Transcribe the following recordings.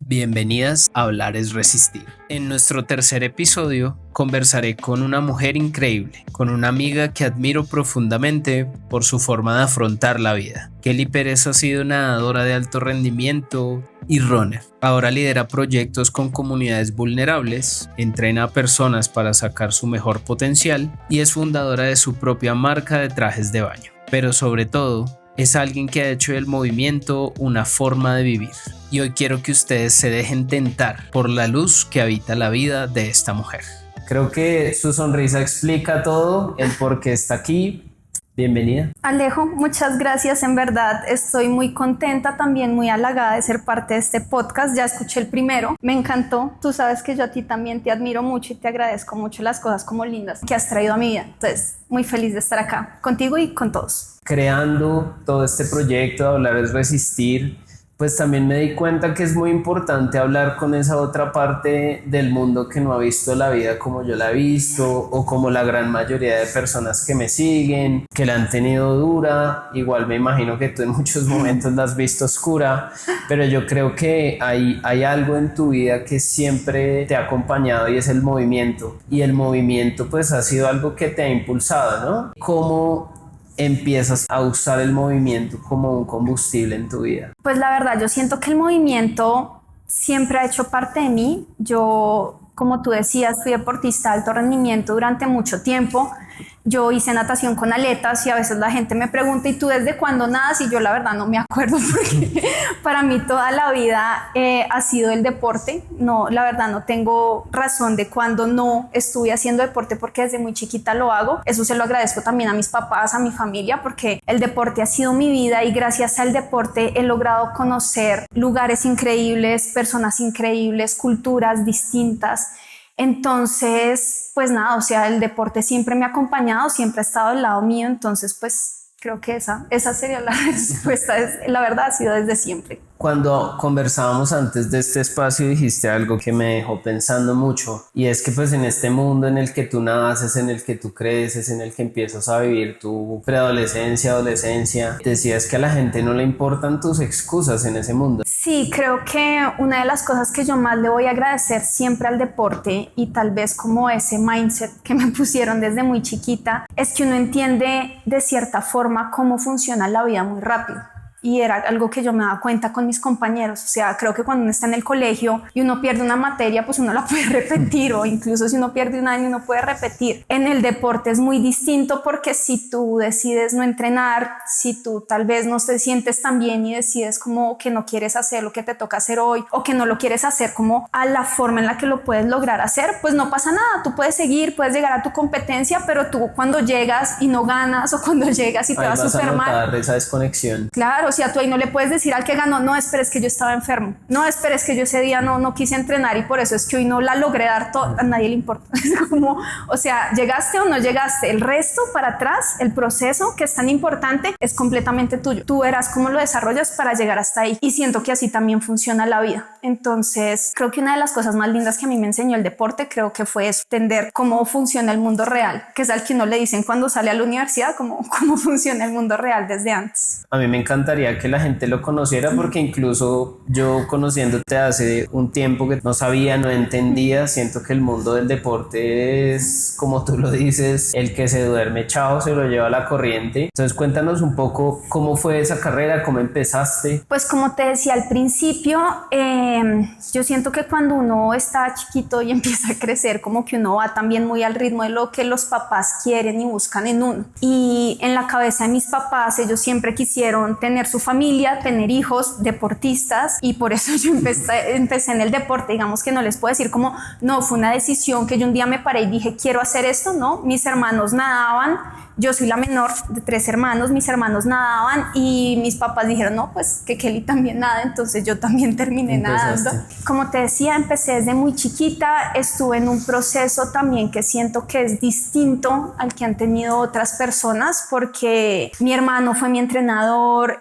Bienvenidas a Hablar es Resistir. En nuestro tercer episodio conversaré con una mujer increíble, con una amiga que admiro profundamente por su forma de afrontar la vida. Kelly Pérez ha sido nadadora de alto rendimiento y runner. Ahora lidera proyectos con comunidades vulnerables, entrena a personas para sacar su mejor potencial y es fundadora de su propia marca de trajes de baño. Pero sobre todo, es alguien que ha hecho del movimiento una forma de vivir. Y hoy quiero que ustedes se dejen tentar por la luz que habita la vida de esta mujer. Creo que su sonrisa explica todo, el por qué está aquí. Bienvenida. Alejo, muchas gracias. En verdad estoy muy contenta, también muy halagada de ser parte de este podcast. Ya escuché el primero, me encantó. Tú sabes que yo a ti también te admiro mucho y te agradezco mucho las cosas como lindas que has traído a mi vida. Entonces, muy feliz de estar acá contigo y con todos. Creando todo este proyecto de Hablar es Resistir, pues también me di cuenta que es muy importante hablar con esa otra parte del mundo que no ha visto la vida como yo la he visto o como la gran mayoría de personas que me siguen, que la han tenido dura. Igual me imagino que tú en muchos momentos la has visto oscura, pero yo creo que hay algo en tu vida que siempre te ha acompañado y es el movimiento. Y el movimiento pues ha sido algo que te ha impulsado, ¿no? ¿Cómo empiezas a usar el movimiento como un combustible en tu vida? Pues la verdad, yo siento que el movimiento siempre ha hecho parte de mí. Yo, como tú decías, fui deportista de alto rendimiento durante mucho tiempo. Yo hice natación con aletas y a veces la gente me pregunta, ¿y tú desde cuándo nadas? Y yo la verdad no me acuerdo porque para mí toda la vida ha sido el deporte. No, la verdad no tengo razón de cuándo no estuve haciendo deporte porque desde muy chiquita lo hago. Eso se lo agradezco también a mis papás, a mi familia, porque el deporte ha sido mi vida y gracias al deporte he logrado conocer lugares increíbles, personas increíbles, culturas distintas. Entonces, pues nada, o sea, el deporte siempre me ha acompañado, siempre ha estado al lado mío, entonces pues creo que esa sería la respuesta. La verdad ha sido desde siempre. Cuando conversábamos antes de este espacio dijiste algo que me dejó pensando mucho, y es que pues en este mundo en el que tú naces, en el que tú creces, en el que empiezas a vivir tu preadolescencia, adolescencia, decías que a la gente no le importan tus excusas en ese mundo. Sí, creo que una de las cosas que yo más le voy a agradecer siempre al deporte y tal vez como ese mindset que me pusieron desde muy chiquita es que uno entiende de cierta forma cómo funciona la vida muy rápido. Y era algo que yo me daba cuenta con mis compañeros. O sea, creo que cuando uno está en el colegio y uno pierde una materia, pues uno la puede repetir, o incluso si uno pierde un año, uno puede repetir. En el deporte es muy distinto porque si tú decides no entrenar, si tú tal vez no te sientes tan bien y decides como que no quieres hacer lo que te toca hacer hoy o que no lo quieres hacer como a la forma en la que lo puedes lograr hacer, pues no pasa nada. Tú puedes seguir, puedes llegar a tu competencia, pero tú cuando llegas y no ganas o cuando llegas y te va súper mal, esa desconexión. Claro, o sea, tú ahí no le puedes decir al que ganó, no esperes que yo estaba enfermo, no esperes que yo ese día no quise entrenar y por eso es que hoy no la logré dar todo, a nadie le importa. Es como, o sea, llegaste o no llegaste, el resto para atrás, el proceso que es tan importante es completamente tuyo. Tú verás cómo lo desarrollas para llegar hasta ahí y siento que así también funciona la vida. Entonces, creo que una de las cosas más lindas que a mí me enseñó el deporte, creo que fue eso, entender cómo funciona el mundo real, que es al que no le dicen cuando sale a la universidad, cómo funciona el mundo real desde antes. A mí me encantaría que la gente lo conociera porque incluso yo conociéndote hace un tiempo que no sabía, no entendía, siento que el mundo del deporte es, como tú lo dices, el que se duerme, chao, se lo lleva la corriente. Entonces cuéntanos un poco cómo fue esa carrera, cómo empezaste. Pues como te decía al principio, yo siento que cuando uno está chiquito y empieza a crecer, como que uno va también muy al ritmo de lo que los papás quieren y buscan en uno. Y en la cabeza de mis papás, ellos siempre quisieron tener su familia, tener hijos, deportistas, y por eso yo empecé en el deporte. Digamos que no les puedo decir como, no, fue una decisión que yo un día me paré y dije, quiero hacer esto, ¿no? Mis hermanos nadaban, yo soy la menor de 3 hermanos, mis hermanos nadaban y mis papás dijeron, no, pues que Kelly también nada, entonces yo también terminé nadando. Como te decía, empecé desde muy chiquita, estuve en un proceso también que siento que es distinto al que han tenido otras personas porque mi hermano fue mi entrenador,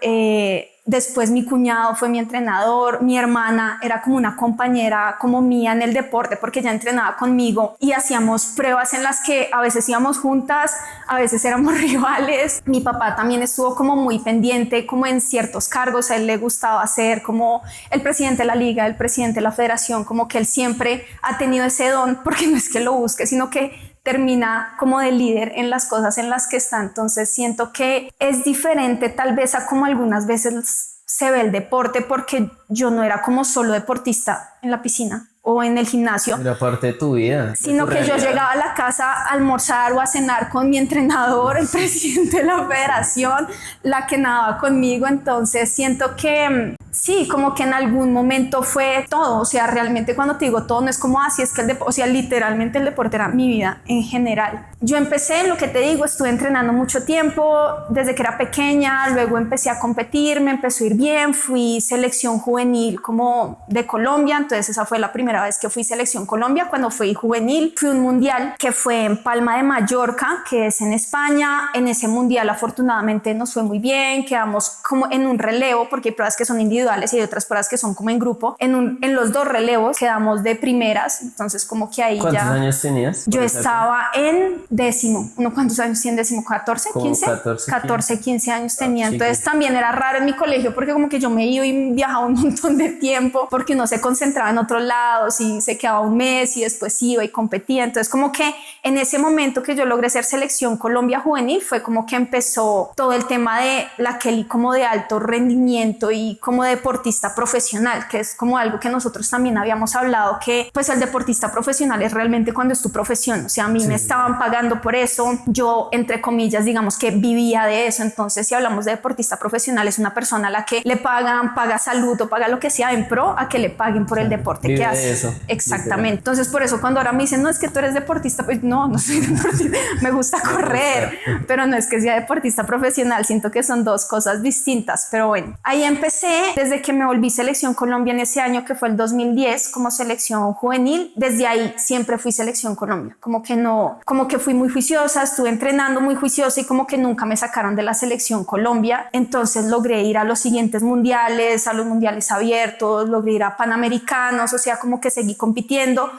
después mi cuñado fue mi entrenador, mi hermana era como una compañera como mía en el deporte porque ella entrenaba conmigo y hacíamos pruebas en las que a veces íbamos juntas, a veces éramos rivales. Mi papá también estuvo como muy pendiente como en ciertos cargos, a él le gustaba ser como el presidente de la liga, el presidente de la federación, como que él siempre ha tenido ese don, porque no es que lo busque, sino que termina como de líder en las cosas en las que está. Entonces siento que es diferente tal vez a como algunas veces se ve el deporte, porque yo no era como solo deportista en la piscina o en el gimnasio. Era parte de tu vida. Sino que yo llegaba a la casa a almorzar o a cenar con mi entrenador, el presidente de la federación, la que nadaba conmigo. Entonces siento que sí, como que en algún momento fue todo. O sea, realmente cuando te digo todo, no es como así, es que el deporte, o sea, literalmente el deporte era mi vida en general. Yo empecé, lo que te digo, estuve entrenando mucho tiempo, desde que era pequeña, luego empecé a competir, me empezó a ir bien, fui selección juvenil como de Colombia, entonces esa fue la primera vez que fui selección Colombia. Cuando fui juvenil, fui a un mundial que fue en Palma de Mallorca, que es en España. En ese mundial afortunadamente nos fue muy bien, quedamos como en un relevo, porque hay pruebas que son individuales y hay otras pruebas que son como en grupo. En los dos relevos quedamos de primeras, entonces como que ahí ¿Cuántos ya... años tenías? Yo estaba en décimo. ¿Uno cuántos años tiene décimo? ¿14? ¿15? 14, 15 años tenía. Entonces también era raro en mi colegio porque como que yo me iba y viajaba un montón de tiempo porque uno se concentraba en otros lados y se quedaba un mes y después iba y competía. Entonces como que en ese momento que yo logré ser selección Colombia juvenil fue como que empezó todo el tema de la Kelly como de alto rendimiento y como deportista profesional, que es como algo que nosotros también habíamos hablado, que pues el deportista profesional es realmente cuando es tu profesión. O sea, a mí me estaban pagando por eso, yo entre comillas digamos que vivía de eso. Entonces si hablamos de deportista profesional, es una persona a la que le pagan, paga salud o paga lo que sea en pro a que le paguen por el deporte que hace. Eso. Exactamente. Entonces por eso cuando ahora me dicen no, es que tú eres deportista, pues no soy deportista, me gusta correr, pero no es que sea deportista profesional. Siento que son dos cosas distintas, pero bueno, ahí empecé. Desde que me volví selección Colombia en ese año que fue el 2010 como selección juvenil, desde ahí siempre fui selección Colombia, como que fui muy juiciosa, estuve entrenando muy juiciosa y como que nunca me sacaron de la selección Colombia. Entonces logré ir a los siguientes mundiales, a los mundiales abiertos, logré ir a panamericanos, o sea, como que seguí compitiendo.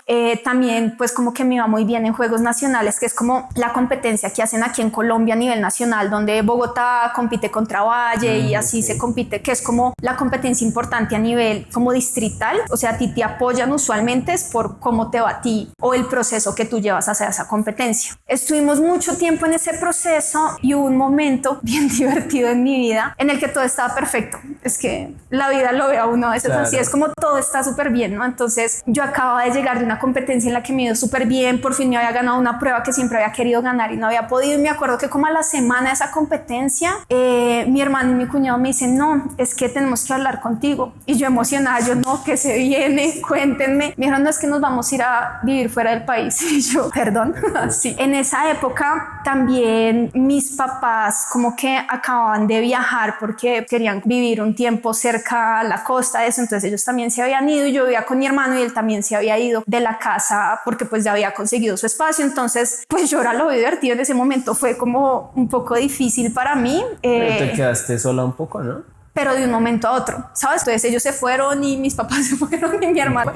También pues como que me iba muy bien en Juegos Nacionales, que es como la competencia que hacen aquí en Colombia a nivel nacional, donde Bogotá compite contra Valle y así se compite, que es como la competencia importante a nivel como distrital. O sea, a ti te apoyan usualmente es por cómo te va a ti o el proceso que tú llevas hacia esa competencia. Estuvimos mucho tiempo en ese proceso y hubo un momento bien divertido en mi vida en el que todo estaba perfecto. Es que la vida lo ve a uno a veces así, es como todo está súper bien, ¿no? Entonces yo acababa de llegar de una competencia en la que me iba súper bien, por fin me había ganado una prueba que siempre había querido ganar y no había podido. Y me acuerdo que como a la semana de esa competencia, mi hermano y mi cuñado me dicen, no, es que tenemos que hablar contigo. Y yo emocionada, yo no, ¿qué se viene? Cuéntenme. Me dijeron, no, es que nos vamos a ir a vivir fuera del país. Y yo, perdón. Sí. En esa época también mis papás como que acababan de viajar porque querían vivir un tiempo cerca a la costa de eso. Entonces ellos también se habían ido y yo vivía con mi hermano y él también se había ido de la casa porque pues ya había conseguido su espacio. Entonces pues yo era lo divertido en ese momento, fue como un poco difícil para mí. Pero te quedaste sola un poco, ¿no? Pero de un momento a otro, ¿sabes? Entonces ellos se fueron y mis papás se fueron y mi hermano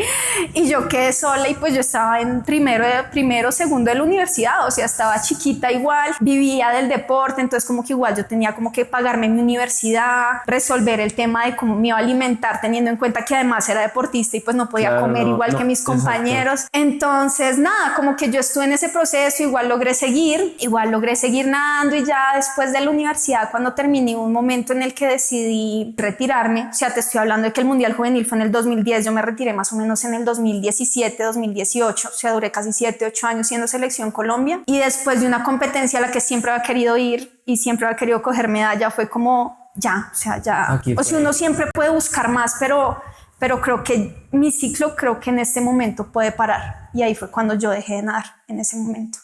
y yo quedé sola y pues yo estaba en primero, segundo de la universidad, o sea, estaba chiquita igual, vivía del deporte, entonces como que igual yo tenía como que pagarme mi universidad, resolver el tema de cómo me iba a alimentar teniendo en cuenta que además era deportista y pues no podía comer igual que mis compañeros. Entonces nada, como que yo estuve en ese proceso, igual logré seguir nadando y ya después de la universidad cuando terminé un momento en el que decidí retirarme. O sea, te estoy hablando de que el Mundial Juvenil fue en el 2010, yo me retiré más o menos en el 2017, 2018, o sea, duré casi 7, 8 años siendo selección Colombia y después de una competencia a la que siempre había querido ir y siempre había querido coger medalla, fue como ya, o sea, ya, o sea, uno siempre puede buscar más, pero creo que mi ciclo creo que en este momento puede parar y ahí fue cuando yo dejé de nadar en ese momento.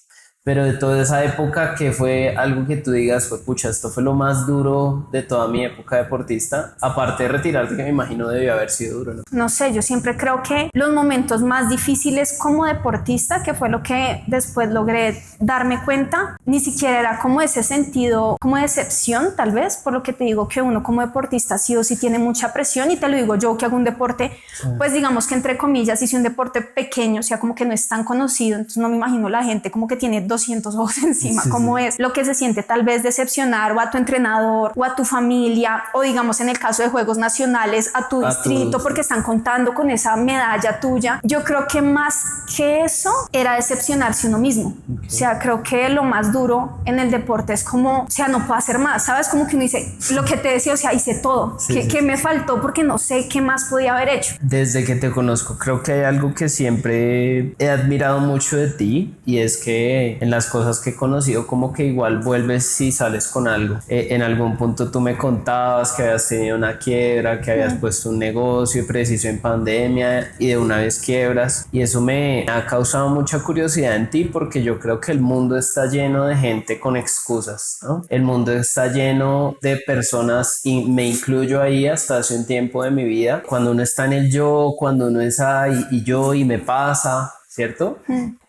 pero de toda esa época, ¿qué fue algo que tú digas, pues pucha, esto fue lo más duro de toda mi época deportista? Aparte de retirarte, que me imagino debió haber sido duro, ¿no? No sé, yo siempre creo que los momentos más difíciles como deportista, que fue lo que después logré darme cuenta, ni siquiera era como ese sentido, como decepción tal vez, por lo que te digo que uno como deportista sí o sí tiene mucha presión, y te lo digo yo que hago un deporte, pues digamos que entre comillas hice un deporte pequeño, o sea como que no es tan conocido, entonces no me imagino la gente como que tiene 200 ojos encima, como es lo que se siente tal vez decepcionar o a tu entrenador o a tu familia, o digamos en el caso de Juegos Nacionales a tu distrito, porque están contando con esa medalla tuya. Yo creo que más que eso era decepcionarse uno mismo. O sea, creo que lo más duro en el deporte es como, o sea, no puedo hacer más, ¿sabes? Como que uno dice, lo que te decía, o sea, hice todo. ¿Qué me faltó? Porque no sé qué más podía haber hecho. Desde que te conozco, creo que hay algo que siempre he admirado mucho de ti, y es que en las cosas que he conocido como que igual vuelves y sales con algo. En algún punto tú me contabas que habías tenido una quiebra, que habías puesto un negocio preciso en pandemia y de una vez quiebras, y eso me ha causado mucha curiosidad en ti, porque yo creo que el mundo está lleno de gente con excusas, ¿no? El mundo está lleno de personas, y me incluyo ahí hasta hace un tiempo de mi vida, cuando uno está en el yo, cuando uno es ahí y yo y me pasa, ¿cierto?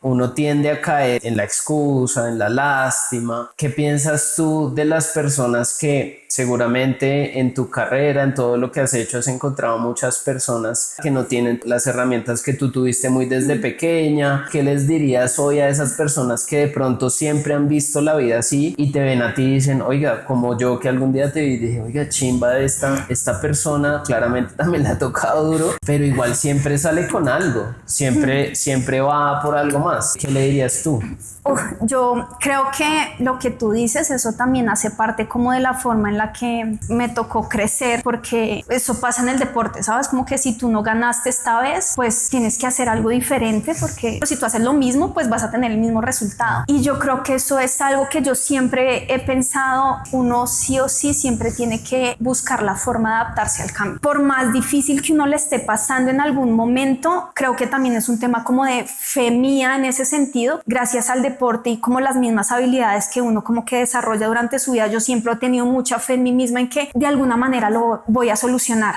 Uno tiende a caer en la excusa, en la lástima. ¿Qué piensas tú de las personas que seguramente en tu carrera, en todo lo que has hecho, has encontrado muchas personas que no tienen las herramientas que tú tuviste muy desde pequeña? ¿Qué les dirías hoy a esas personas que de pronto siempre han visto la vida así y te ven a ti y dicen, oiga, como yo que algún día te vi y dije, oiga, chimba de esta persona, claramente también le ha tocado duro, pero igual siempre sale con algo, siempre va por algo más? ¿Qué le dirías tú? Yo creo que lo que tú dices, eso también hace parte como de la forma en la que me tocó crecer, porque eso pasa en el deporte, ¿sabes? Como que si tú no ganaste esta vez, pues tienes que hacer algo diferente, porque si tú haces lo mismo, pues vas a tener el mismo resultado. Y yo creo que eso es algo que yo siempre he pensado, uno sí o sí siempre tiene que buscar la forma de adaptarse al cambio. Por más difícil que uno le esté pasando en algún momento, creo que también es un tema como de fe mía en ese sentido, gracias al deporte y como las mismas habilidades que uno como que desarrolla durante su vida. Yo siempre he tenido mucha fe en mí misma en que de alguna manera lo voy a solucionar.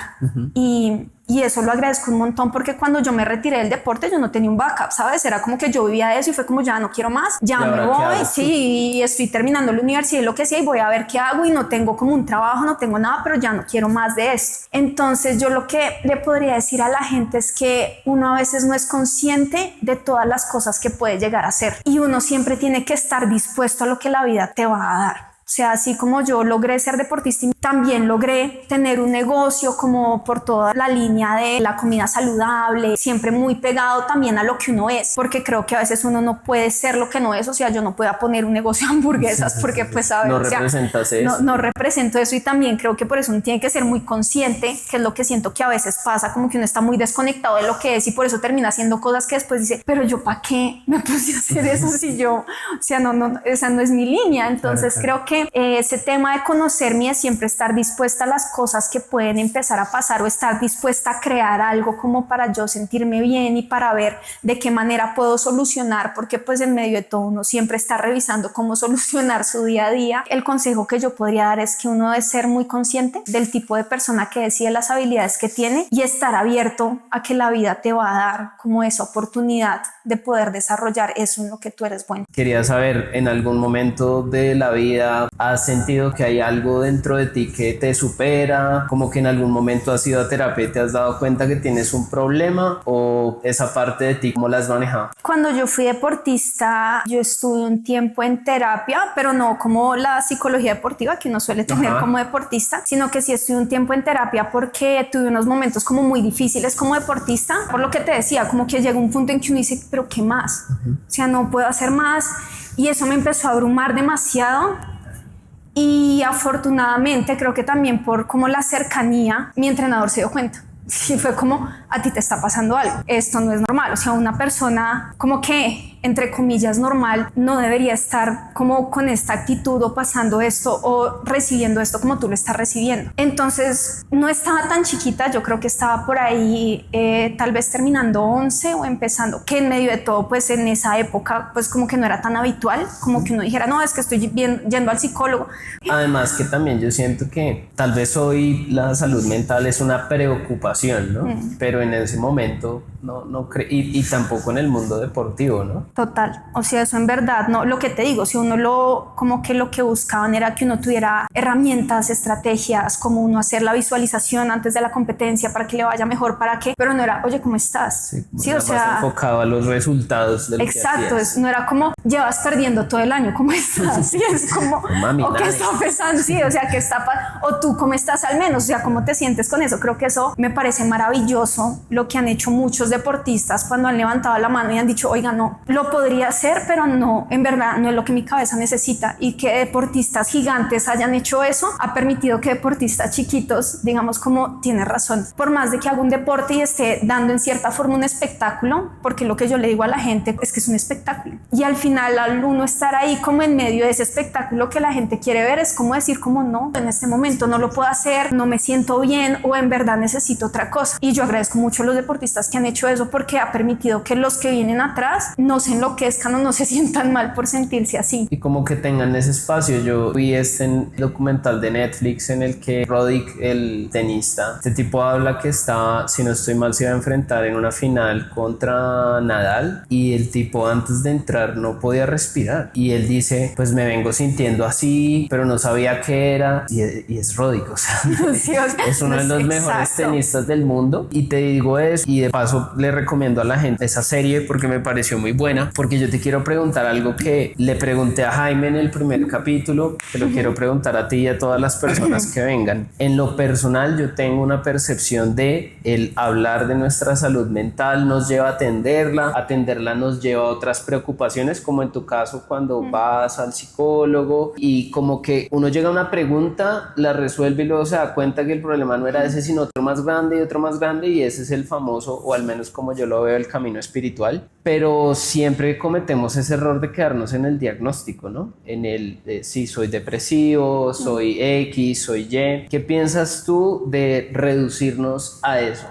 Y eso lo agradezco un montón, porque cuando yo me retiré del deporte yo no tenía un backup, ¿sabes? Era como que yo vivía de eso y fue como ya no quiero más, ya me voy, sí, y estoy terminando la universidad y lo que sea, y voy a ver qué hago, y no tengo como un trabajo, no tengo nada, pero ya no quiero más de esto. Entonces yo lo que le podría decir a la gente es que uno a veces no es consciente de todas las cosas que puede llegar a hacer, y uno siempre tiene que estar dispuesto a lo que la vida te va a dar. O sea, así como yo logré ser deportista, también logré tener un negocio como por toda la línea de la comida saludable, siempre muy pegado también a lo que uno es, porque creo que a veces uno no puede ser lo que no es. O sea, yo no puedo poner un negocio de hamburguesas porque pues a ver, no representas eso. No represento eso, y también creo que por eso uno tiene que ser muy consciente, que es lo que siento que a veces pasa, como que uno está muy desconectado de lo que es, y por eso termina haciendo cosas que después dice, pero yo ¿para qué me puse a hacer eso si yo, o sea, esa no es mi línea? Entonces creo que ese tema de conocerme es siempre estar dispuesta a las cosas que pueden empezar a pasar, o estar dispuesta a crear algo como para yo sentirme bien y para ver de qué manera puedo solucionar, porque pues en medio de todo uno siempre está revisando cómo solucionar su día a día. El consejo que yo podría dar es que uno debe ser muy consciente del tipo de persona que decide, las habilidades que tiene, y estar abierto a que la vida te va a dar como esa oportunidad de poder desarrollar eso en lo que tú eres bueno. Quería saber, ¿en algún momento de la vida has sentido que hay algo dentro de ti que te supera? Como que en algún momento has ido a terapia y te has dado cuenta que tienes un problema, o esa parte de ti, ¿cómo la has manejado? Cuando yo fui deportista, yo estuve un tiempo en terapia, pero no como la psicología deportiva que uno suele tener como deportista, sino que sí estuve un tiempo en terapia porque tuve unos momentos como muy difíciles como deportista, por lo que te decía, como que llega un punto en que uno dice, pero ¿qué más? O sea, no puedo hacer más, y eso me empezó a abrumar demasiado. Y afortunadamente creo que también por como la cercanía, mi entrenador se dio cuenta y fue como, a ti te está pasando algo, esto no es normal. O sea, una persona como que entre comillas, normal, no debería estar como con esta actitud o pasando esto o recibiendo esto como tú lo estás recibiendo. Entonces, no estaba tan chiquita, yo creo que estaba por ahí tal vez terminando 11 o empezando, que en medio de todo, pues en esa época, pues como que no era tan habitual, como que uno dijera, no, es que estoy yendo al psicólogo. Además que también yo siento que tal vez hoy la salud mental es una preocupación, ¿no? Pero en ese momento no y tampoco en el mundo deportivo, ¿no? Total, o sea, eso en verdad, no, lo que te digo, si uno como que lo que buscaban era que uno tuviera herramientas, estrategias, como uno hacer la visualización antes de la competencia para que le vaya mejor, pero no era, oye, ¿cómo estás? Sí, o sea, más enfocado a los resultados de lo exacto, que hacías. No era como, llevas perdiendo todo el año, ¿cómo estás? Sí, es como, mami, o qué está pasando, sí, o sea, ¿qué está o tú, ¿cómo estás al menos? O sea, ¿cómo te sientes con eso? Creo que eso me parece maravilloso, lo que han hecho muchos deportistas cuando han levantado la mano y han dicho, oiga, no, lo podría hacer, pero no, en verdad, no es lo que mi cabeza necesita. Y que deportistas gigantes hayan hecho eso, ha permitido que deportistas chiquitos, digamos, como tiene razón, por más de que haga un deporte y esté dando en cierta forma un espectáculo, porque lo que yo le digo a la gente es que es un espectáculo. Y al final, al uno estar ahí como en medio de ese espectáculo que la gente quiere ver, es como decir, como no, en este momento no lo puedo hacer, no me siento bien o en verdad necesito otra cosa. Y yo agradezco mucho a los deportistas que han hecho eso porque ha permitido que los que vienen atrás no se enloquezcan o no se sientan mal por sentirse así. Y como que tengan ese espacio. Yo vi este documental de Netflix en el que Roddick, el tenista, este tipo habla que estaba, si no estoy mal, se iba a enfrentar en una final contra Nadal y el tipo antes de entrar no podía respirar y él dice, pues me vengo sintiendo así, pero no sabía qué era y es Roddick, o sea, sí, es uno de los mejores tenistas del mundo. Y te digo eso y de paso le recomiendo a la gente esa serie porque me pareció muy buena, porque yo te quiero preguntar algo que le pregunté a Jaime en el primer capítulo, te lo quiero preguntar a ti y a todas las personas que vengan. En lo personal, yo tengo una percepción de el hablar de nuestra salud mental nos lleva a atenderla nos lleva a otras preocupaciones, como en tu caso cuando vas al psicólogo y como que uno llega a una pregunta, la resuelve y luego se da cuenta que el problema no era ese sino otro más grande y otro más grande, y ese es el famoso, o al menos como yo lo veo, el camino espiritual. Pero siempre cometemos ese error de quedarnos en el diagnóstico, ¿no? En el sí, soy depresivo, soy X, soy Y. ¿Qué piensas tú de reducirnos a eso?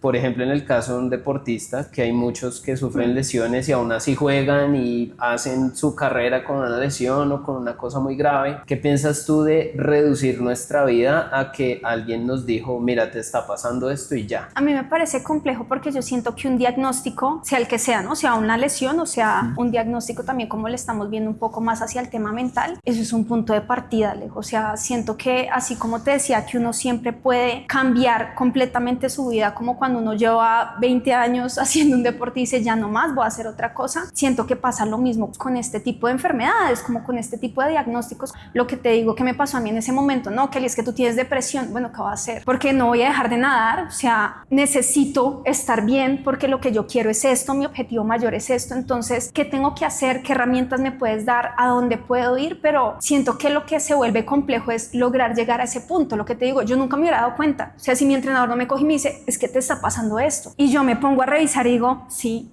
Por ejemplo, en el caso de un deportista, que hay muchos que sufren lesiones y aún así juegan y hacen su carrera con una lesión o con una cosa muy grave. ¿Qué piensas tú de reducir nuestra vida a que alguien nos dijo, mira, te está pasando esto y ya? A mí me parece complejo porque yo siento que un diagnóstico, sea el que sea, ¿no? Sea una lesión o sea un diagnóstico también, como le estamos viendo un poco más hacia el tema mental, eso es un punto de partida, Alejo. O sea, siento que así como te decía que uno siempre puede cambiar completamente su vida, como cuando uno lleva 20 años haciendo un deporte y dice ya no más, voy a hacer otra cosa. Siento que pasa lo mismo con este tipo de enfermedades, como con este tipo de diagnósticos. Lo que te digo que me pasó a mí en ese momento, no, Kelly, es que tú tienes depresión. Bueno, ¿qué voy a hacer? Porque no voy a dejar de nadar, o sea, necesito estar bien porque lo que yo quiero es esto, mi objetivo mayor es esto. Entonces, ¿qué tengo que hacer? ¿Qué herramientas me puedes dar? ¿A dónde puedo ir? Pero siento que lo que se vuelve complejo es lograr llegar a ese punto. Lo que te digo, yo nunca me hubiera dado cuenta. O sea, si mi entrenador no me coge y me dice, es que te está pasando esto, y yo me pongo a revisar y digo, sí,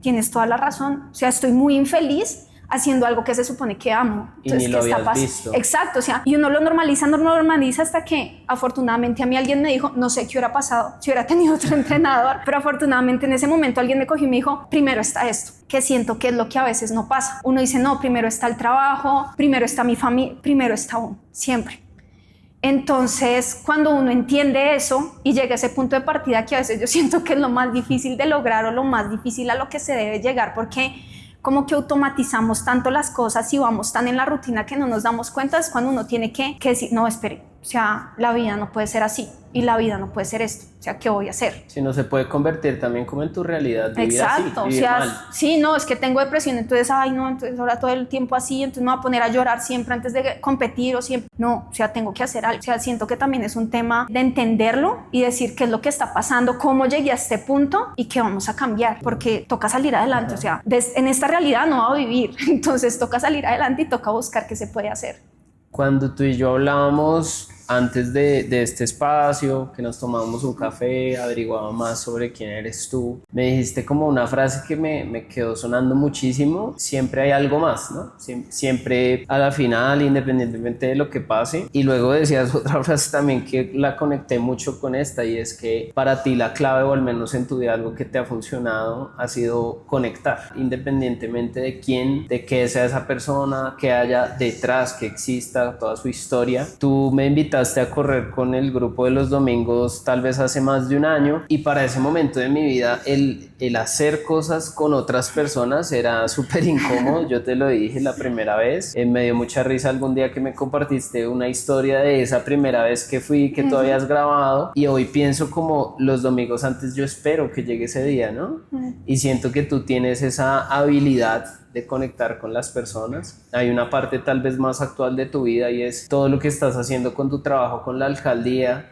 tienes toda la razón. O sea, estoy muy infeliz haciendo algo que se supone que amo. Entonces, y ni lo habías visto. Exacto, o sea, y uno lo normaliza hasta que afortunadamente a mí alguien me dijo, no sé qué hubiera pasado si hubiera tenido otro entrenador, pero afortunadamente en ese momento alguien me cogió y me dijo, primero está esto, que siento que es lo que a veces no pasa. Uno dice, no, primero está el trabajo, primero está mi familia, primero está uno, siempre. Entonces, cuando uno entiende eso y llega a ese punto de partida que a veces yo siento que es lo más difícil de lograr o lo más difícil a lo que se debe llegar, porque como que automatizamos tanto las cosas y vamos tan en la rutina que no nos damos cuenta, es cuando uno tiene que decir, no, espere, o sea, la vida no puede ser así y la vida no puede ser esto, o sea, ¿qué voy a hacer? Si no se puede convertir también como en tu realidad, vivir exacto, así, o sea, mal. Sí, no, es que tengo depresión, entonces, ay no, entonces ahora todo el tiempo así, entonces me voy a poner a llorar siempre antes de competir o siempre, no, o sea, tengo que hacer algo, o sea, siento que también es un tema de entenderlo y decir qué es lo que está pasando, cómo llegué a este punto y qué vamos a cambiar, porque toca salir adelante, o sea, en esta realidad no va a vivir, entonces toca salir adelante y toca buscar qué se puede hacer. Cuando tú y yo hablábamos antes de este espacio, que nos tomábamos un café, averiguaba más sobre quién eres tú, me dijiste como una frase que me quedó sonando muchísimo: siempre hay algo más, ¿no? Siempre a la final, independientemente de lo que pase. Y luego decías otra frase también que la conecté mucho con esta, y es que para ti la clave, o al menos en tu vida algo que te ha funcionado, ha sido conectar, independientemente de quién, de qué sea esa persona, que haya detrás, que exista toda su historia. Tú me invitaste a correr con el grupo de los domingos tal vez hace más de un año, y para ese momento de mi vida el hacer cosas con otras personas era súper incómodo. Yo te lo dije la primera vez, me dio mucha risa algún día que me compartiste una historia de esa primera vez que fui, que tú habías grabado, y hoy pienso como los domingos antes yo espero que llegue ese día, ¿no? Y siento que tú tienes esa habilidad de conectar con las personas. Hay una parte tal vez más actual de tu vida, y es todo lo que estás haciendo con tu trabajo con la alcaldía,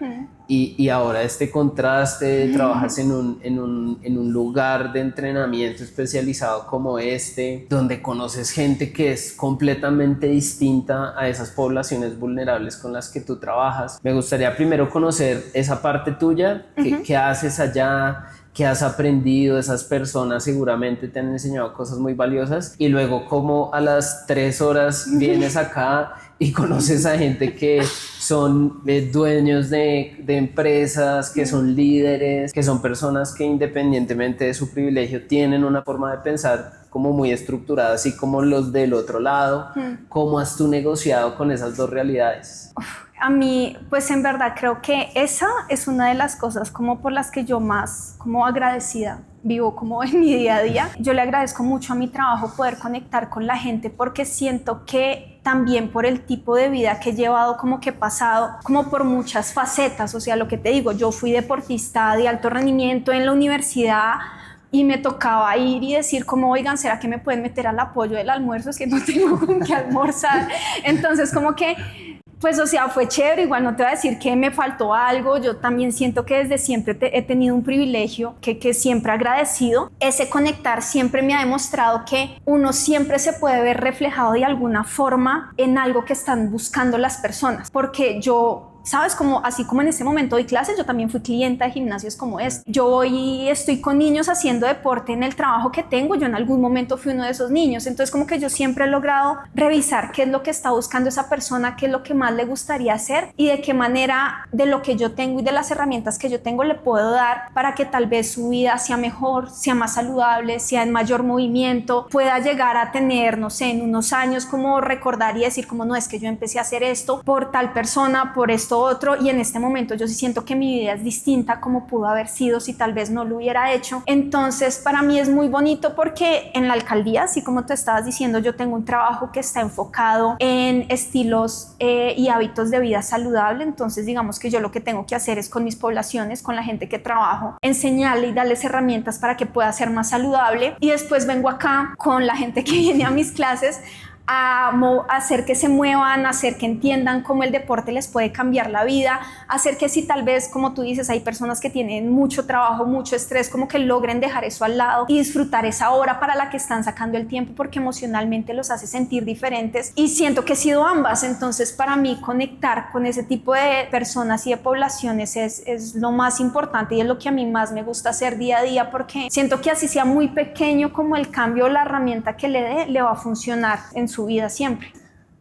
y ahora este contraste, trabajas en un lugar de entrenamiento especializado como este, donde conoces gente que es completamente distinta a esas poblaciones vulnerables con las que tú trabajas. Me gustaría primero conocer esa parte tuya, ¿qué haces allá? ¿Qué has aprendido? Esas personas seguramente te han enseñado cosas muy valiosas, y luego cómo a las 3 horas vienes acá y conoces a gente que son dueños de empresas, que son líderes, que son personas que independientemente de su privilegio tienen una forma de pensar como muy estructurada, así como los del otro lado. ¿Cómo has tú negociado con esas dos realidades? A mí, pues en verdad creo que esa es una de las cosas como por las que yo más como agradecida vivo como en mi día a día. Yo le agradezco mucho a mi trabajo poder conectar con la gente, porque siento que también por el tipo de vida que he llevado, como que he pasado como por muchas facetas. O sea, lo que te digo, yo fui deportista de alto rendimiento en la universidad, y me tocaba ir y decir como, oigan, ¿será que me pueden meter al apoyo del almuerzo? Es que no tengo con qué almorzar. Entonces como que pues, o sea, fue chévere. Igual no te voy a decir que me faltó algo. Yo también siento que desde siempre he tenido un privilegio que siempre he agradecido. Ese conectar siempre me ha demostrado que uno siempre se puede ver reflejado de alguna forma en algo que están buscando las personas. Porque yo, ¿sabes? Como, así como en este momento doy clases, yo también fui clienta de gimnasios como este. Yo hoy estoy con niños haciendo deporte en el trabajo que tengo. Yo en algún momento fui uno de esos niños. Entonces como que yo siempre he logrado revisar qué es lo que está buscando esa persona, qué es lo que más le gustaría hacer, y de qué manera de lo que yo tengo y de las herramientas que yo tengo le puedo dar para que tal vez su vida sea mejor, sea más saludable, sea en mayor movimiento, pueda llegar a tener, no sé, en unos años como recordar y decir como, no, es que yo empecé a hacer esto por tal persona, por esto otro, y en este momento yo sí siento que mi vida es distinta como pudo haber sido si tal vez no lo hubiera hecho. Entonces para mí es muy bonito, porque en la alcaldía, así como te estabas diciendo, yo tengo un trabajo que está enfocado en estilos y hábitos de vida saludable. Entonces digamos que yo lo que tengo que hacer es con mis poblaciones, con la gente que trabajo, enseñarle y darles herramientas para que pueda ser más saludable, y después vengo acá con la gente que viene a mis clases a hacer que se muevan, a hacer que entiendan cómo el deporte les puede cambiar la vida, hacer que si tal vez, como tú dices, hay personas que tienen mucho trabajo, mucho estrés, como que logren dejar eso al lado y disfrutar esa hora para la que están sacando el tiempo, porque emocionalmente los hace sentir diferentes, y siento que he sido ambas. Entonces para mí conectar con ese tipo de personas y de poblaciones es lo más importante, y es lo que a mí más me gusta hacer día a día, porque siento que así sea muy pequeño como el cambio, la herramienta que le dé, le va a funcionar en su vida siempre.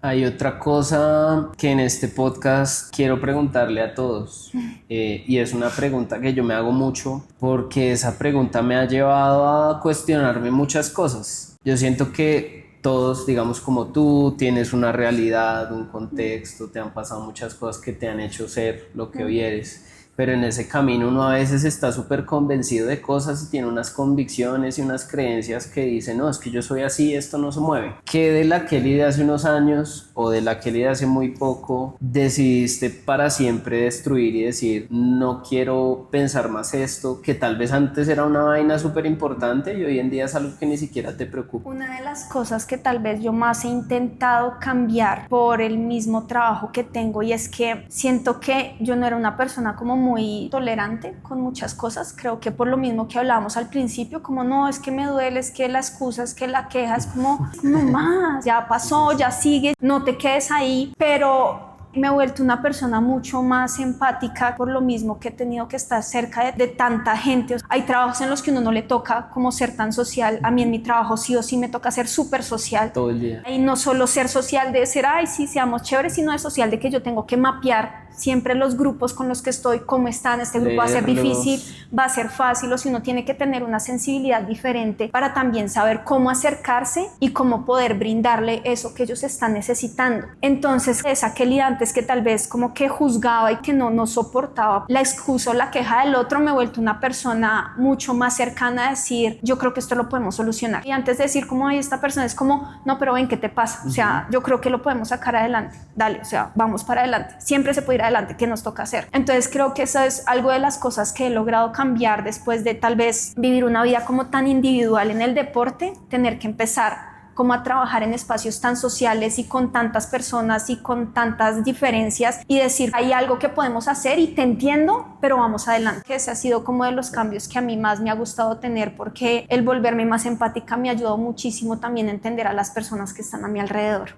Hay otra cosa que en este podcast quiero preguntarle a todos, y es una pregunta que yo me hago mucho, porque esa pregunta me ha llevado a cuestionarme muchas cosas. Yo siento que todos, digamos como tú, tienes una realidad, un contexto, te han pasado muchas cosas que te han hecho ser lo que hoy eres. Pero en ese camino uno a veces está súper convencido de cosas y tiene unas convicciones y unas creencias que dicen, no, es que yo soy así, esto no se mueve. ¿Qué de la Kelly de hace unos años o de la Kelly de hace muy poco decidiste para siempre destruir y decir, no quiero pensar más esto, que tal vez antes era una vaina súper importante y hoy en día es algo que ni siquiera te preocupa? Una de las cosas que tal vez yo más he intentado cambiar por el mismo trabajo que tengo, y es que siento que yo no era una persona como muy tolerante con muchas cosas. Creo que por lo mismo que hablábamos al principio, como no, es que me duele, es que la excusa, es que la queja, es como no más, ya pasó, ya sigue, no te quedes ahí. Pero me he vuelto una persona mucho más empática por lo mismo que he tenido que estar cerca de tanta gente. Hay trabajos en los que uno no le toca como ser tan social. A mí en mi trabajo sí o sí me toca ser súper social. Todo el día. Y no solo ser social de ser, ay, sí, seamos chéveres, sino de social de que yo tengo que mapear siempre los grupos con los que estoy, cómo están, este grupo va a ser difícil, va a ser fácil, o si uno tiene que tener una sensibilidad diferente para también saber cómo acercarse y cómo poder brindarle eso que ellos están necesitando. Entonces, esa Kelly antes que tal vez como que juzgaba y que no soportaba la excusa o la queja del otro, me he vuelto una persona mucho más cercana a decir, yo creo que esto lo podemos solucionar. Y antes de decir como, ay, esta persona es como, no, pero ven, ¿qué te pasa? O sea, yo creo que lo podemos sacar adelante, dale, o sea, vamos para adelante. Siempre se puede ir adelante, ¿qué nos toca hacer? Entonces creo que eso es algo de las cosas que he logrado cambiar después de tal vez vivir una vida como tan individual en el deporte, tener que empezar como a trabajar en espacios tan sociales y con tantas personas y con tantas diferencias y decir, hay algo que podemos hacer y te entiendo, pero vamos adelante. Ese ha sido como de los cambios que a mí más me ha gustado tener, porque el volverme más empática me ayudó muchísimo también a entender a las personas que están a mi alrededor.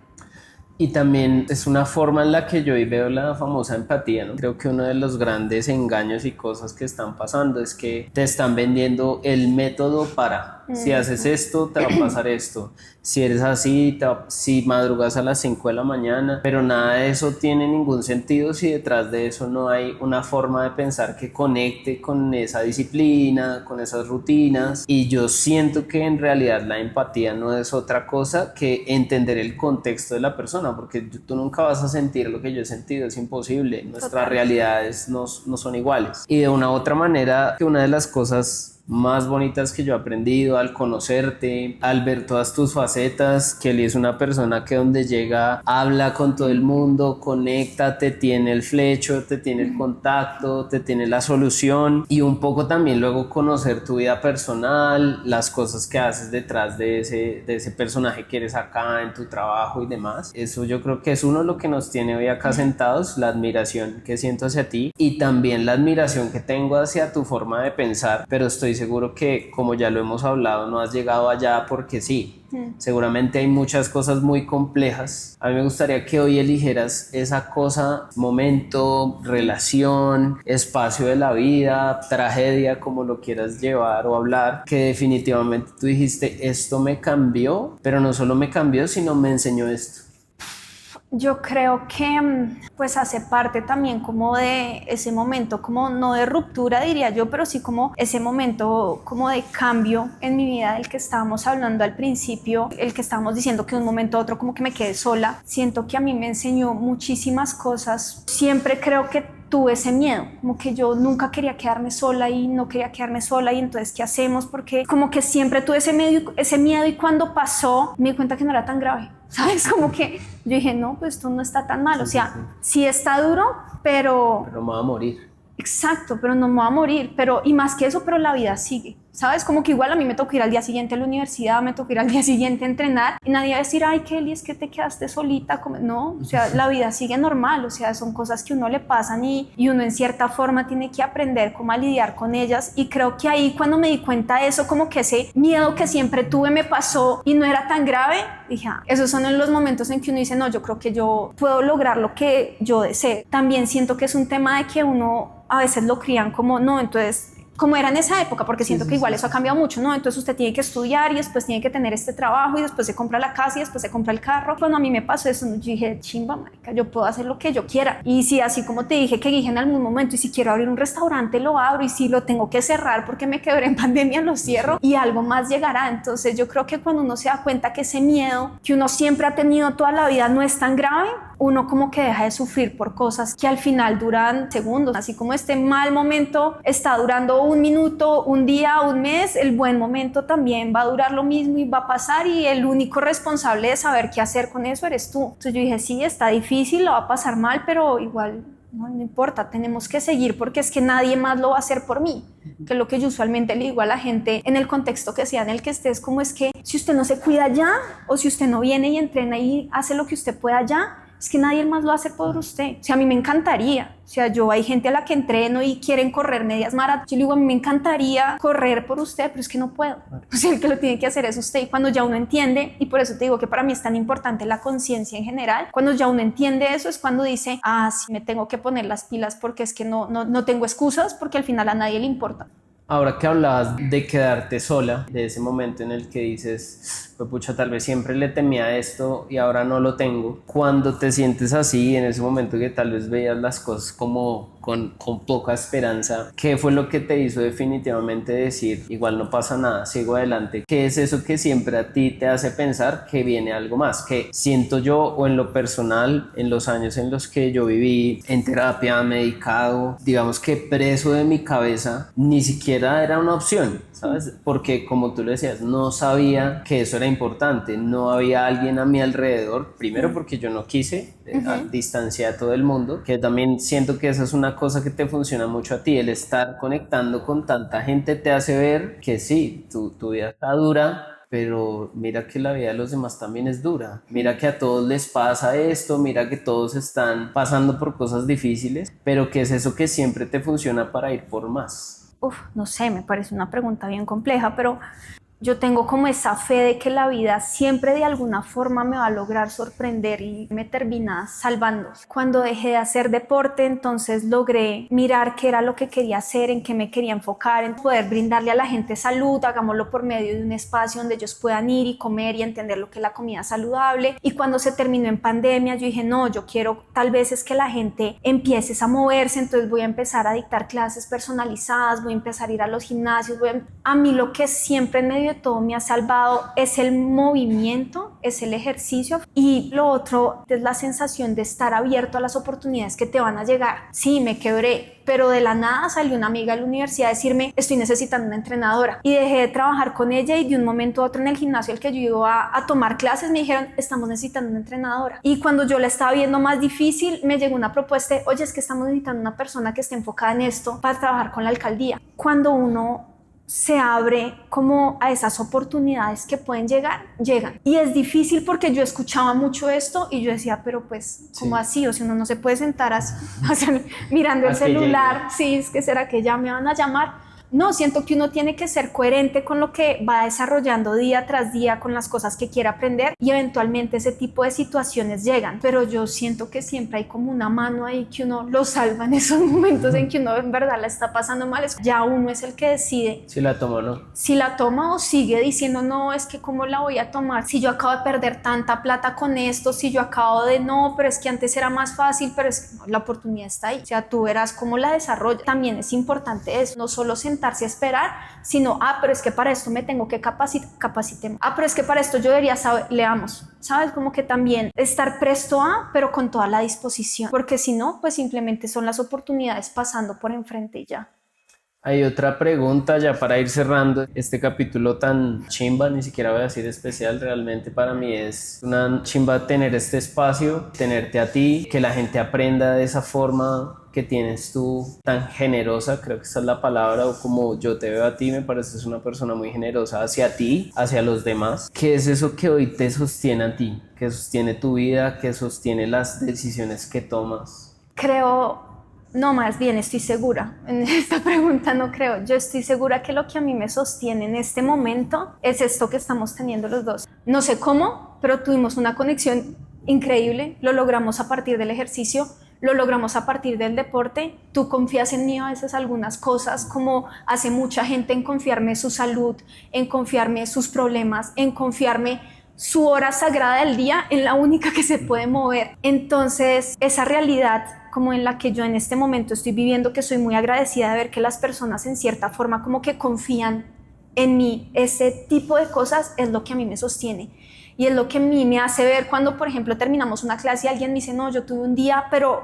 Y también es una forma en la que yo hoy veo la famosa empatía, ¿no? Creo que uno de los grandes engaños y cosas que están pasando es que te están vendiendo el método para, si haces esto, te va a pasar esto. Si eres así, si madrugas a las 5 de la mañana, pero nada de eso tiene ningún sentido si detrás de eso no hay una forma de pensar que conecte con esa disciplina, con esas rutinas. Y yo siento que en realidad la empatía no es otra cosa que entender el contexto de la persona, porque tú nunca vas a sentir lo que yo he sentido, es imposible. Nuestras realidades no son iguales. Y de una u otra manera, que una de las cosas más bonitas que yo he aprendido al conocerte, al ver todas tus facetas. Kelly es una persona que donde llega habla con todo el mundo, conecta, te tiene el flecho, te tiene el contacto, te tiene la solución, y un poco también luego conocer tu vida personal, las cosas que haces detrás de ese personaje que eres acá en tu trabajo y demás. Eso yo creo que es uno de lo que nos tiene hoy acá sentados, la admiración que siento hacia ti y también la admiración que tengo hacia tu forma de pensar, pero estoy seguro que, como ya lo hemos hablado, no has llegado allá porque sí. Seguramente hay muchas cosas muy complejas. A mí me gustaría que hoy eligieras esa cosa, momento, relación, espacio de la vida, tragedia, como lo quieras llevar o hablar, que definitivamente tú dijiste, esto me cambió, pero no solo me cambió, sino me enseñó esto. Yo creo que pues hace parte también como de ese momento, como no de ruptura diría yo, pero sí como ese momento como de cambio en mi vida del que estábamos hablando al principio, el que estábamos diciendo que de un momento a otro como que me quedé sola. Siento que a mí me enseñó muchísimas cosas. Siempre creo que tuve ese miedo, como que yo nunca quería quedarme sola y no quería quedarme sola, y entonces ¿qué hacemos? Porque como que siempre tuve ese miedo y cuando pasó me di cuenta que no era tan grave, ¿sabes? Como que yo dije, no, pues esto no está tan mal, o sea, sí está duro, pero me voy a morir. Exacto, pero no me voy a morir, y más que eso, pero la vida sigue, ¿sabes? Como que igual a mí me tocó ir al día siguiente a la universidad, me tocó ir al día siguiente a entrenar, y nadie va a decir, ay, Kelly, es que te quedaste solita. No, o sea, la vida sigue normal, o sea, son cosas que uno le pasan y uno en cierta forma tiene que aprender cómo a lidiar con ellas, y creo que ahí cuando me di cuenta de eso, como que ese miedo que siempre tuve me pasó y no era tan grave, dije, esos son los momentos en que uno dice, no, yo creo que yo puedo lograr lo que yo deseo. También siento que es un tema de que uno a veces lo crían como, no, entonces, como era en esa época, porque siento que igual eso ha cambiado mucho, ¿no? Entonces usted tiene que estudiar y después tiene que tener este trabajo y después se compra la casa y después se compra el carro. Cuando a mí me pasó eso, yo dije, chimba, marica, yo puedo hacer lo que yo quiera. Y si así como te dije que dije en algún momento, y si quiero abrir un restaurante lo abro, y si lo tengo que cerrar porque me quebré en pandemia lo cierro, y algo más llegará. Entonces yo creo que cuando uno se da cuenta que ese miedo que uno siempre ha tenido toda la vida no es tan grave, uno como que deja de sufrir por cosas que al final duran segundos. Así como este mal momento está durando un minuto, un día, un mes, el buen momento también va a durar lo mismo y va a pasar, y el único responsable de saber qué hacer con eso eres tú. Entonces yo dije, sí, está difícil, lo va a pasar mal, pero igual no importa, tenemos que seguir, porque es que nadie más lo va a hacer por mí. Que es lo que yo usualmente le digo a la gente en el contexto que sea en el que estés, como es que si usted no se cuida ya, o si usted no viene y entrena y hace lo que usted pueda ya, es que nadie más lo hace por usted. O sea, a mí me encantaría. O sea, hay gente a la que entreno y quieren correr medias maratones. Yo le digo, a mí me encantaría correr por usted, pero es que no puedo. O sea, el que lo tiene que hacer es usted. Y cuando ya uno entiende, y por eso te digo que para mí es tan importante la conciencia en general, cuando ya uno entiende eso es cuando dice, sí, me tengo que poner las pilas porque es que no tengo excusas, porque al final a nadie le importa. Ahora que hablabas de quedarte sola, de ese momento en el que dices, pues pucha, tal vez siempre le temía esto y ahora no lo tengo. Cuando te sientes así, en ese momento que tal vez veías las cosas como con poca esperanza, ¿qué fue lo que te hizo definitivamente decir, igual no pasa nada, sigo adelante? ¿Qué es eso que siempre a ti te hace pensar que viene algo más? Que siento yo, o en lo personal, en los años en los que yo viví en terapia, medicado, digamos que preso de mi cabeza, ni siquiera era una opción, ¿sabes? Porque como tú le decías, no sabía que eso era importante, no había alguien a mi alrededor, primero porque yo no quise, a distancia de todo el mundo, que también siento que esa es una cosa que te funciona mucho a ti, el estar conectando con tanta gente te hace ver que sí, tu vida está dura, pero mira que la vida de los demás también es dura, mira que a todos les pasa esto, mira que todos están pasando por cosas difíciles, pero que es eso que siempre te funciona para ir por más. No sé, me parece una pregunta bien compleja, pero yo tengo como esa fe de que la vida siempre de alguna forma me va a lograr sorprender y me termina salvando. Cuando dejé de hacer deporte, entonces logré mirar qué era lo que quería hacer, en qué me quería enfocar, en poder brindarle a la gente salud, hagámoslo por medio de un espacio donde ellos puedan ir y comer y entender lo que es la comida saludable. Y cuando se terminó en pandemia, yo dije, no, yo quiero, tal vez es que la gente empiece a moverse, entonces voy a empezar a dictar clases personalizadas, voy a empezar a ir a los gimnasios, a mí lo que siempre en medio de todo me ha salvado es el movimiento, es el ejercicio, y lo otro es la sensación de estar abierto a las oportunidades que te van a llegar. Sí, me quebré, pero de la nada salió una amiga de la universidad a decirme, estoy necesitando una entrenadora, y dejé de trabajar con ella y de un momento a otro en el gimnasio al que yo iba a tomar clases me dijeron, estamos necesitando una entrenadora. Y cuando yo la estaba viendo más difícil, me llegó una propuesta de, oye, es que estamos necesitando una persona que esté enfocada en esto para trabajar con la alcaldía. Cuando uno se abre como a esas oportunidades que pueden llegar, llegan. Y es difícil porque yo escuchaba mucho esto y yo decía, pero pues, ¿cómo así? O sea, uno no se puede sentar así, o sea, mirando el celular, sí, es que será que ya me van a llamar. No, siento que uno tiene que ser coherente con lo que va desarrollando día tras día, con las cosas que quiere aprender, y eventualmente ese tipo de situaciones llegan, pero yo siento que siempre hay como una mano ahí que uno lo salva en esos momentos en que uno en verdad la está pasando mal. Ya uno es el que decide si la toma o no. Si la toma o sigue diciendo, no, es que cómo la voy a tomar, si yo acabo de perder tanta plata con esto, si yo acabo de no, pero es que antes era más fácil, pero es que no, la oportunidad está ahí. O sea, tú verás cómo la desarrolla. También es importante eso, no solo sentarse a esperar, sino, pero es que para esto me tengo que capacitemos. Pero es que para esto yo debería saber, leamos, ¿sabes? Como que también estar presto pero con toda la disposición, porque si no, pues simplemente son las oportunidades pasando por enfrente y ya. Hay otra pregunta ya para ir cerrando este capítulo tan chimba, ni siquiera voy a decir especial, realmente para mí es una chimba tener este espacio, tenerte a ti, que la gente aprenda de esa forma que tienes tú tan generosa, creo que esa es la palabra, o como yo te veo a ti, me pareces una persona muy generosa hacia ti, hacia los demás. ¿Qué es eso que hoy te sostiene a ti? ¿Qué sostiene tu vida? ¿Qué sostiene las decisiones que tomas? No, más bien estoy segura. En esta pregunta no creo. Yo estoy segura que lo que a mí me sostiene en este momento es esto que estamos teniendo los dos. No sé cómo, pero tuvimos una conexión increíble. Lo logramos a partir del ejercicio, lo logramos a partir del deporte. Tú confías en mí a veces algunas cosas, como hace mucha gente, en confiarme su salud, en confiarme sus problemas, en confiarme su hora sagrada del día, en la única que se puede mover. Entonces, esa realidad como en la que yo en este momento estoy viviendo, que soy muy agradecida de ver que las personas en cierta forma como que confían en mí, ese tipo de cosas es lo que a mí me sostiene y es lo que a mí me hace ver cuando, por ejemplo, terminamos una clase y alguien me dice, no, yo tuve un día, pero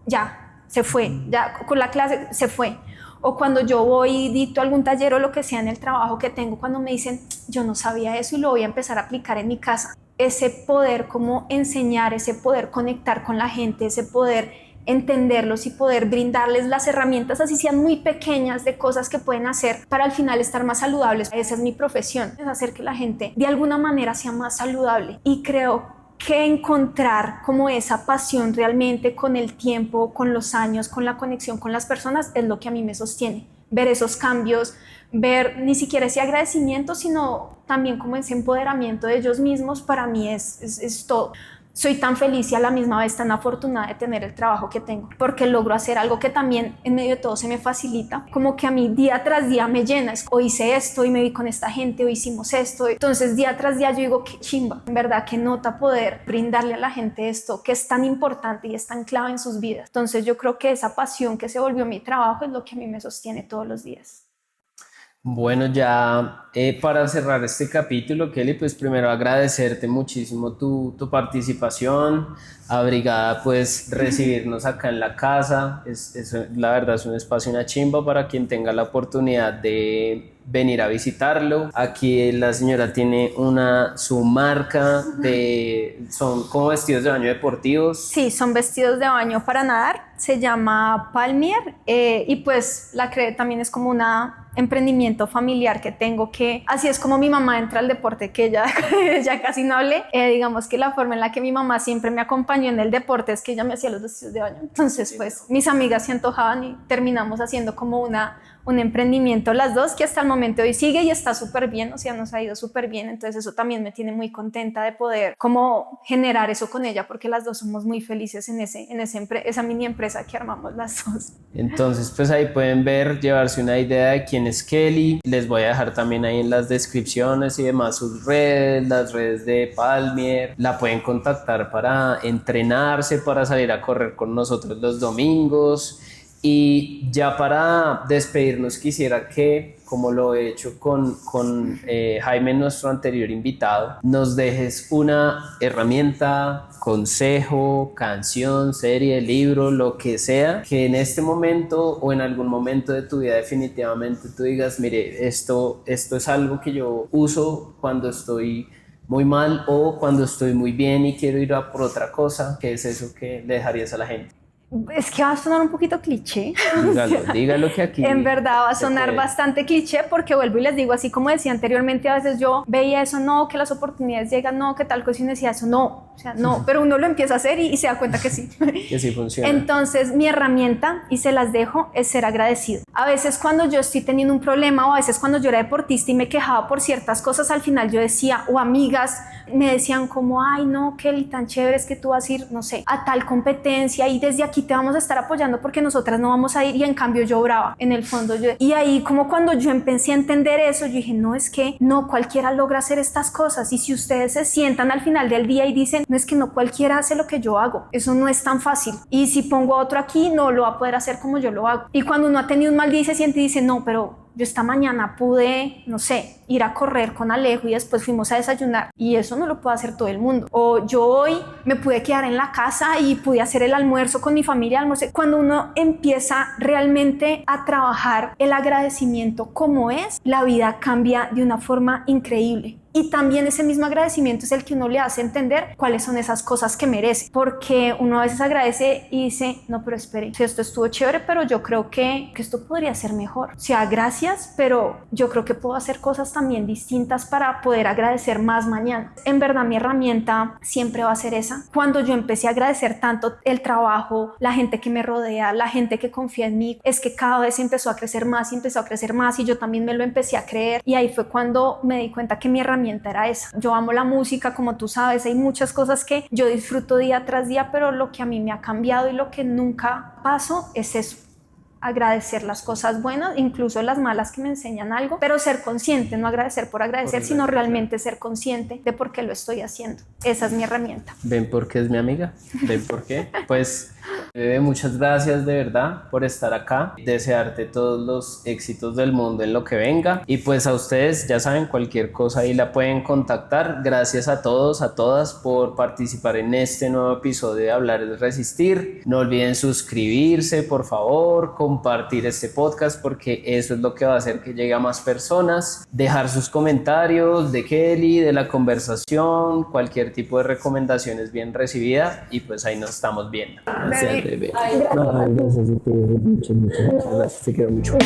ya, se fue, ya con la clase se fue. O cuando yo voy y dicto algún taller o lo que sea en el trabajo que tengo, cuando me dicen, yo no sabía eso y lo voy a empezar a aplicar en mi casa. Ese poder como enseñar, ese poder conectar con la gente, ese poder entenderlos y poder brindarles las herramientas, así sean muy pequeñas, de cosas que pueden hacer para al final estar más saludables. Esa es mi profesión, es hacer que la gente de alguna manera sea más saludable, y creo que encontrar como esa pasión realmente con el tiempo, con los años, con la conexión con las personas es lo que a mí me sostiene. Ver esos cambios, ver ni siquiera ese agradecimiento, sino también como ese empoderamiento de ellos mismos, para mí es todo. Soy tan feliz y a la misma vez tan afortunada de tener el trabajo que tengo, porque logro hacer algo que también en medio de todo se me facilita, como que a mí día tras día me llena. Hoy hice esto, hoy me vi con esta gente, hoy hicimos esto. Entonces día tras día yo digo, qué chimba, en verdad, qué nota poder brindarle a la gente esto que es tan importante y es tan clave en sus vidas. Entonces yo creo que esa pasión que se volvió mi trabajo es lo que a mí me sostiene todos los días. Bueno, ya para cerrar este capítulo, Kelly, pues primero agradecerte muchísimo tu participación, abrigada, pues recibirnos acá en la casa. La verdad es un espacio, una chimba para quien tenga la oportunidad de venir a visitarlo. Aquí la señora tiene su marca son como vestidos de baño deportivos. Sí, son vestidos de baño para nadar, se llama Palmier y pues la creé también, es como un emprendimiento familiar que tengo, que así es como mi mamá entra al deporte, que ya casi no hablé. Digamos que la forma en la que mi mamá siempre me acompañó en el deporte es que ella me hacía los vestidos de baño. Entonces pues mis amigas se antojaban y terminamos haciendo como un emprendimiento las dos, que hasta el momento hoy sigue y está súper bien, o sea, nos ha ido súper bien. Entonces eso también me tiene muy contenta de poder como generar eso con ella, porque las dos somos muy felices en esa mini empresa que armamos las dos. Entonces pues ahí pueden llevarse una idea de quién es Kelly. Les voy a dejar también ahí en las descripciones y demás sus redes, las redes de Palmier. La pueden contactar para entrenarse, para salir a correr con nosotros los domingos. Y ya para despedirnos quisiera que, como lo he hecho con Jaime, nuestro anterior invitado, nos dejes una herramienta, consejo, canción, serie, libro, lo que sea, que en este momento o en algún momento de tu vida definitivamente tú digas, mire, esto es algo que yo uso cuando estoy muy mal o cuando estoy muy bien y quiero ir a por otra cosa. ¿Qué es eso que le dejarías a la gente? Es que va a sonar un poquito cliché. Dígalo que aquí... En verdad va a sonar bastante cliché, porque vuelvo y les digo, así como decía anteriormente, a veces yo veía eso, no, que las oportunidades llegan, no, que tal cosa, y uno decía eso, no, o sea, no, pero uno lo empieza a hacer y se da cuenta que sí. Que sí funciona. Entonces mi herramienta, y se las dejo, es ser agradecido. A veces cuando yo estoy teniendo un problema, o a veces cuando yo era deportista y me quejaba por ciertas cosas, al final yo decía, o amigas me decían como, ay no, Kelly, tan chévere es que tú vas a ir, no sé, a tal competencia y desde aquí te vamos a estar apoyando porque nosotras no vamos a ir, y en cambio yo brava en el fondo. Y ahí como cuando yo empecé a entender eso, yo dije, no, es que no cualquiera logra hacer estas cosas, y si ustedes se sientan al final del día y dicen, no, es que no cualquiera hace lo que yo hago, eso no es tan fácil, y si pongo a otro aquí no lo va a poder hacer como yo lo hago. Y cuando uno ha tenido un mal día y se siente y dice, no, pero yo esta mañana pude, no sé, ir a correr con Alejo y después fuimos a desayunar, y eso no lo puede hacer todo el mundo. O yo hoy me pude quedar en la casa y pude hacer el almuerzo con mi familia, almorcé. Cuando uno empieza realmente a trabajar el agradecimiento como es, la vida cambia de una forma increíble. Y también ese mismo agradecimiento es el que uno le hace entender cuáles son esas cosas que merece, porque uno a veces agradece y dice, no, pero espere, si esto estuvo chévere, pero yo creo que esto podría ser mejor. O sea, gracias, pero yo creo que puedo hacer cosas también distintas para poder agradecer más mañana. En verdad, mi herramienta siempre va a ser esa. Cuando yo empecé a agradecer tanto el trabajo, la gente que me rodea, la gente que confía en mí, es que cada vez empezó a crecer más y empezó a crecer más, y yo también me lo empecé a creer, y ahí fue cuando me di cuenta que mi herramienta era esa. Yo amo la música, como tú sabes, hay muchas cosas que yo disfruto día tras día, pero lo que a mí me ha cambiado y lo que nunca paso es eso: agradecer las cosas buenas, incluso las malas que me enseñan algo, pero ser consciente, no agradecer por agradecer, sino realmente ser consciente de por qué lo estoy haciendo. Esa es mi herramienta. ¿Ven por qué es mi amiga? ¿Ven por qué? Pues Bebé, muchas gracias de verdad por estar acá. Desearte todos los éxitos del mundo en lo que venga, y pues a ustedes ya saben, cualquier cosa ahí la pueden contactar. Gracias a todos, a todas por participar en este nuevo episodio de Hablar es Resistir. No olviden suscribirse, por favor, compartir este podcast, porque eso es lo que va a hacer que llegue a más personas. Dejar sus comentarios de Kelly, de la conversación, cualquier tipo de recomendación es bien recibida, y pues ahí nos estamos viendo. Gracias, bebé. Ay, gracias. Muchas gracias. Te quiero mucho.